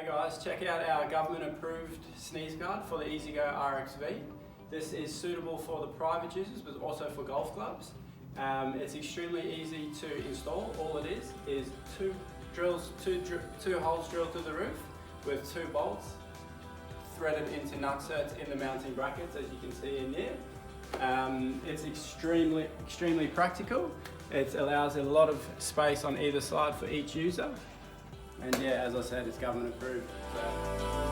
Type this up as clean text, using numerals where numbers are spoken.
Hey guys, check out our government approved sneeze guard for the EasyGo RXV. This is suitable for the private users but also for golf clubs. It's extremely easy to install. All it is two holes drilled through the roof with 2 bolts threaded into nutserts in the mounting brackets, as you can see in here. It's extremely practical. It allows a lot of space on either side for each user. And yeah, as I said, it's government approved. So.